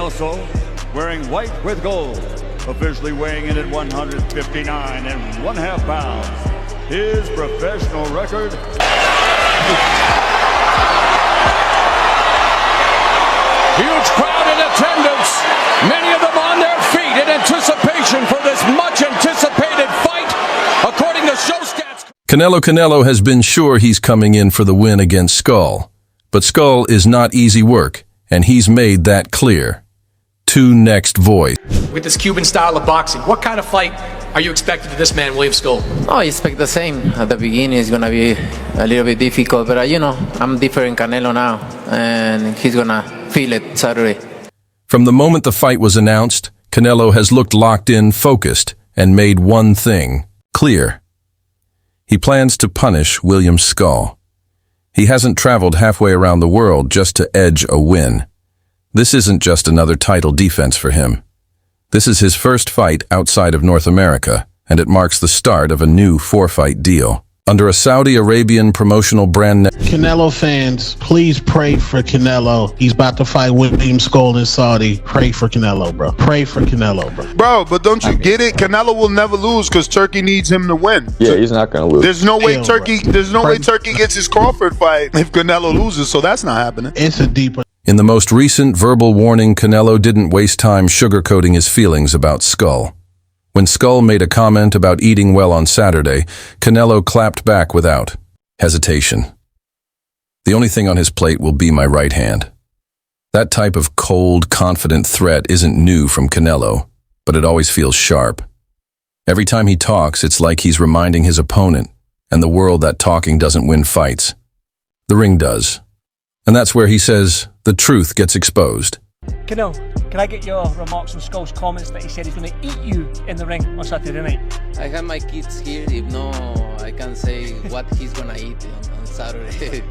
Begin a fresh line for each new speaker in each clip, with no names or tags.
also wearing white with gold, officially weighing in at 159 and 1/2 pounds. His professional record.
Huge crowd in attendance. Many of them on their feet in anticipation for this much anticipated fight. According to show stats,
Canelo has been sure he's coming in for the win against Scull. But Scull is not easy work, and he's made that clear. To next voice.
With this Cuban style of boxing, what kind of fight are you expecting to this man, William Scull?
I expect the same. At the beginning, it's going to be a little bit difficult, but I'm different Canelo now, and he's going to feel it Saturday.
From the moment the fight was announced, Canelo has looked locked in, focused, and made one thing clear. He plans to punish William Scull. He hasn't traveled halfway around the world just to edge a win. This isn't just another title defense for him. This is his first fight outside of North America, and it marks the start of a new 4-fight deal. Under a Saudi Arabian promotional brand...
Canelo fans, please pray for Canelo. He's about to fight William Scull in Saudi. Pray for Canelo, bro. Pray for Canelo, bro.
Bro, but don't you get it? Canelo will never lose because Turkey needs him to win.
Yeah, he's not going to lose.
There's no way Turkey gets his Crawford fight if Canelo loses, so that's not happening.
It's a deeper...
In the most recent verbal warning, Canelo didn't waste time sugarcoating his feelings about Scull. When Scull made a comment about eating well on Saturday, Canelo clapped back without hesitation. The only thing on his plate will be my right hand. That type of cold, confident threat isn't new from Canelo, but it always feels sharp. Every time he talks, it's like he's reminding his opponent and the world that talking doesn't win fights. The ring does. And that's where he says the truth gets exposed.
Canelo, can I get your remarks on Skull's comments that he said he's going to eat you in the ring on Saturday night?
I have my kids here. If no, I can say what he's going to eat on Saturday.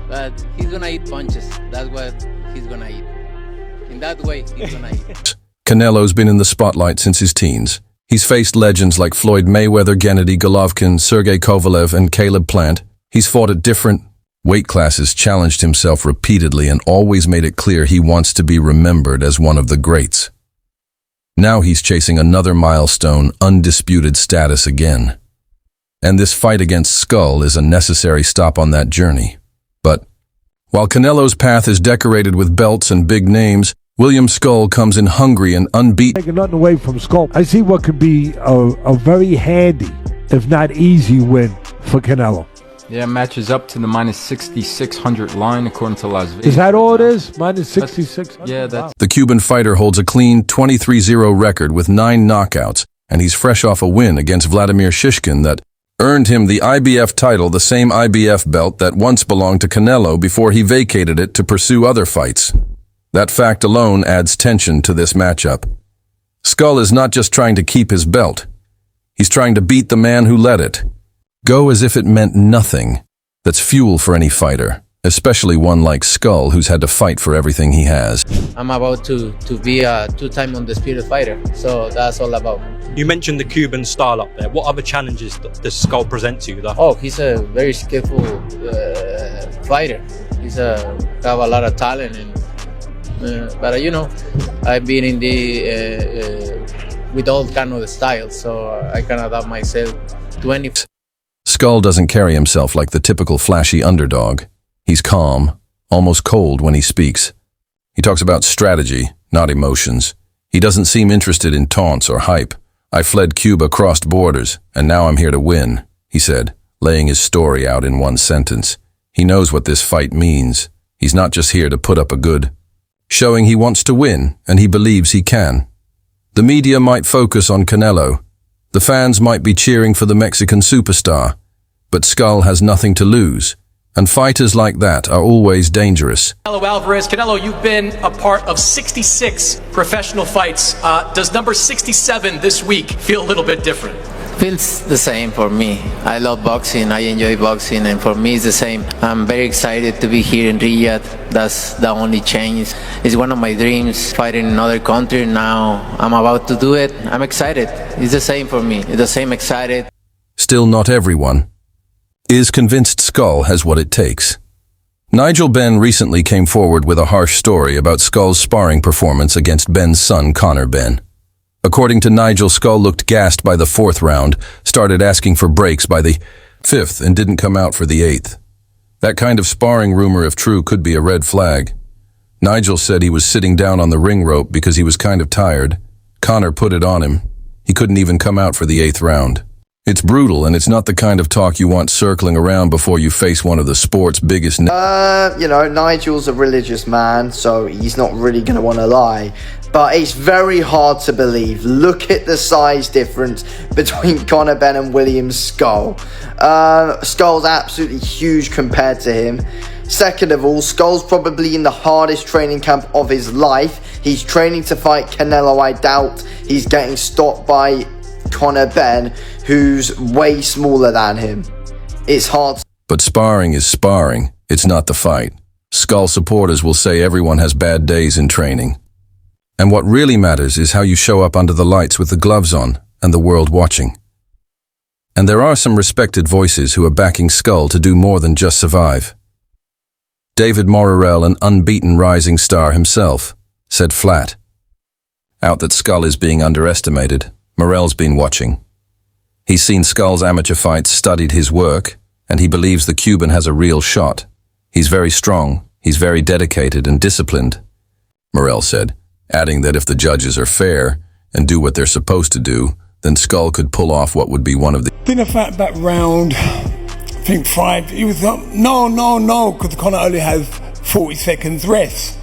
But he's going to eat punches. That's what he's going to eat. In that way, he's going to eat.
Canelo's been in the spotlight since his teens. He's faced legends like Floyd Mayweather, Gennady Golovkin, Sergey Kovalev, and Caleb Plant. He's fought at different weight classes, challenged himself repeatedly, and always made it clear he wants to be remembered as one of the greats. Now he's chasing another milestone, undisputed status again. And this fight against Scull is a necessary stop on that journey. But while Canelo's path is decorated with belts and big names, William Scull comes in hungry and unbeaten.
Taking nothing away from Scull, I see what could be a very handy, if not easy, win for Canelo.
Yeah, matches up to the minus 6,600 line according to Las Vegas.
Is that all it is? Minus 6,600?
Yeah, that's...
The Cuban fighter holds a clean 23-0 record with 9 knockouts, and he's fresh off a win against Vladimir Shishkin that earned him the IBF title, the same IBF belt that once belonged to Canelo before he vacated it to pursue other fights. That fact alone adds tension to this matchup. Scull is not just trying to keep his belt. He's trying to beat the man who led it. Go as if it meant nothing. That's fuel for any fighter, especially one like Scull who's had to fight for everything he has.
I'm about to be a 2-time undisputed fighter, so that's all about.
You mentioned the Cuban style up there. What other challenges does Skull present to you, though?
Oh, he's a very skillful fighter. He's have a lot of talent, and but I've been in the with all kind of the styles, so I can adapt myself to any.
Scull doesn't carry himself like the typical flashy underdog. He's calm, almost cold when he speaks. He talks about strategy, not emotions. He doesn't seem interested in taunts or hype. I fled Cuba, crossed borders, and now I'm here to win, he said, laying his story out in one sentence. He knows what this fight means. He's not just here to put up a good, showing he wants to win, and he believes he can. The media might focus on Canelo. The fans might be cheering for the Mexican superstar, but Scull has nothing to lose, and fighters like that are always dangerous.
Canelo Alvarez. Canelo, you've been a part of 66 professional fights. Does number 67 this week feel a little bit different?
Feels the same for me. I love boxing, I enjoy boxing, and for me it's the same. I'm very excited to be here in Riyadh. That's the only change. It's one of my dreams, fighting in another country. Now I'm about to do it. I'm excited. It's the same for me. It's the same excited.
Still not everyone is convinced Scull has what it takes. Nigel Benn recently came forward with a harsh story about Skull's sparring performance against Benn's son, Conor Benn. According to Nigel, Scull looked gassed by the 4th round, started asking for breaks by the 5th, and didn't come out for the 8th. That kind of sparring rumor, if true, could be a red flag. Nigel said he was sitting down on the ring rope because he was kind of tired. Conor put it on him. He couldn't even come out for the 8th round. It's brutal, and it's not the kind of talk you want circling around before you face one of the sport's biggest...
you know, Nigel's a religious man, so he's not really going to want to lie. But it's very hard to believe. Look at the size difference between Conor Benn and William Scull. Skull's absolutely huge compared to him. Second of all, Skull's probably in the hardest training camp of his life. He's training to fight Canelo. I doubt he's getting stopped by Conor Benn, who's way smaller than him. It's hard.
But sparring is sparring. It's not the fight. Skull supporters will say everyone has bad days in training. And what really matters is how you show up under the lights with the gloves on and the world watching. And there are some respected voices who are backing Scull to do more than just survive. David Morrell, an unbeaten rising star himself, said flat out that Scull is being underestimated. Morrell's been watching. He's seen Skull's amateur fights, studied his work, and he believes the Cuban has a real shot. He's very strong, he's very dedicated and disciplined, Morrell said, adding that if the judges are fair and do what they're supposed to do, then Scull could pull off what would be one of the...
In the fact that round, I think 5, he was up, no, because Conor only has 40 seconds rest.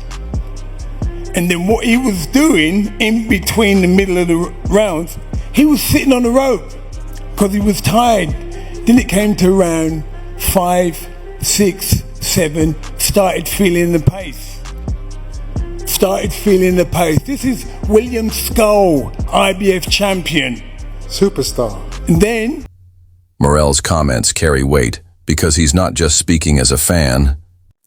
And then what he was doing in between the middle of the rounds, he was sitting on the rope because he was tired. Then it came to round 5, 6, 7, started feeling the pace. This is William Scull, IBF champion.
Superstar.
And then...
Morrell's comments carry weight because he's not just speaking as a fan.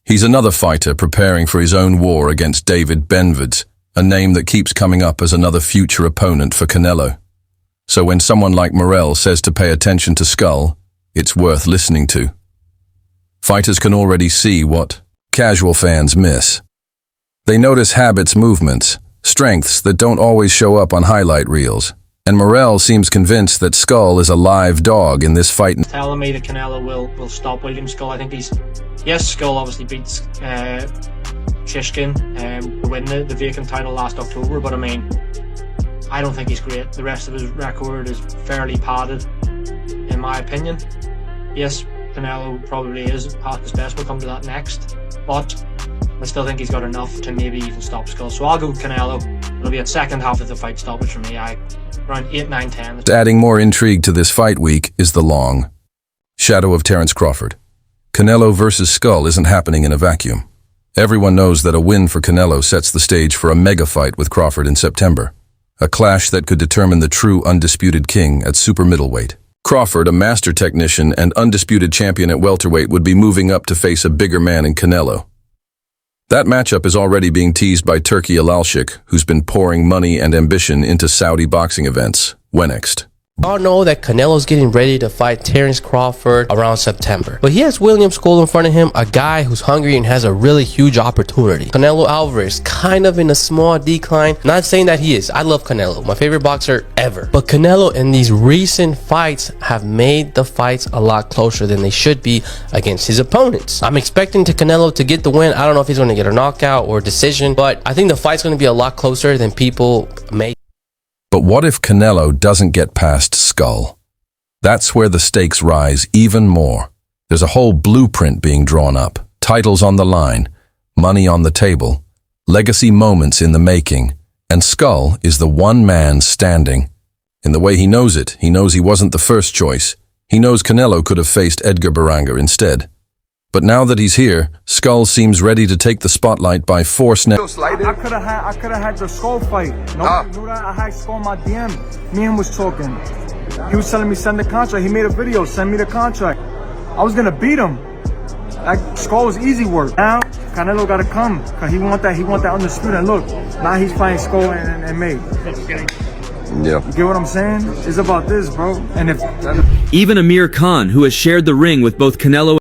He's another fighter preparing for his own war against David Benvid's, a name that keeps coming up as another future opponent for Canelo. So when someone like Morrell says to pay attention to Scull, it's worth listening to. Fighters can already see what casual fans miss. They notice habits, movements, strengths that don't always show up on highlight reels. And Morrell seems convinced that Scull is a live dog in this fight.
Telling me that Canelo will stop William Scull. I think yes, Scull obviously beats Shishkin to win the vacant title last October, but I mean, I don't think he's great. The rest of his record is fairly padded, in my opinion. Yes, Canelo probably is past his best. We'll come to that next, but I still think he's got enough to maybe even stop Scull. So I'll go with Canelo. It'll be a second half of the fight stoppage for me. Around 8, 9, 10.
Adding more intrigue to this fight week is the long shadow of Terence Crawford. Canelo versus Scull isn't happening in a vacuum. Everyone knows that a win for Canelo sets the stage for a mega fight with Crawford in September, a clash that could determine the true undisputed king at super middleweight. Crawford, a master technician and undisputed champion at welterweight, would be moving up to face a bigger man in Canelo. That matchup is already being teased by Turki Alalshik, who's been pouring money and ambition into Saudi boxing events. When next?
Y'all know that Canelo's getting ready to fight Terence Crawford around September. But he has William Scull in front of him, a guy who's hungry and has a really huge opportunity. Canelo Alvarez, kind of in a small decline. Not saying that he is. I love Canelo, my favorite boxer ever. But Canelo in these recent fights have made the fights a lot closer than they should be against his opponents. I'm expecting Canelo to get the win. I don't know if he's going to get a knockout or a decision, but I think the fight's going to be a lot closer than people may.
But what if Canelo doesn't get past Scull? That's where the stakes rise even more. There's a whole blueprint being drawn up, titles on the line, money on the table, legacy moments in the making, and Scull is the one man standing. In the way he knows it, he knows he wasn't the first choice. He knows Canelo could have faced Edgar Berlanga instead. But now that he's here, Scull seems ready to take the spotlight by force now.
I could have had the Scull fight. Nobody knew that. I had Scull in my DM. Me and him was talking. He was telling me send the contract. He made a video, send me the contract. I was gonna beat him. Like Scull was easy work. Now Canelo gotta come, cause he want that undisputed. And look, now he's fighting Scull and May.
Yeah.
You get what I'm saying? It's about this, bro. And if
even Amir Khan, who has shared the ring with both Canelo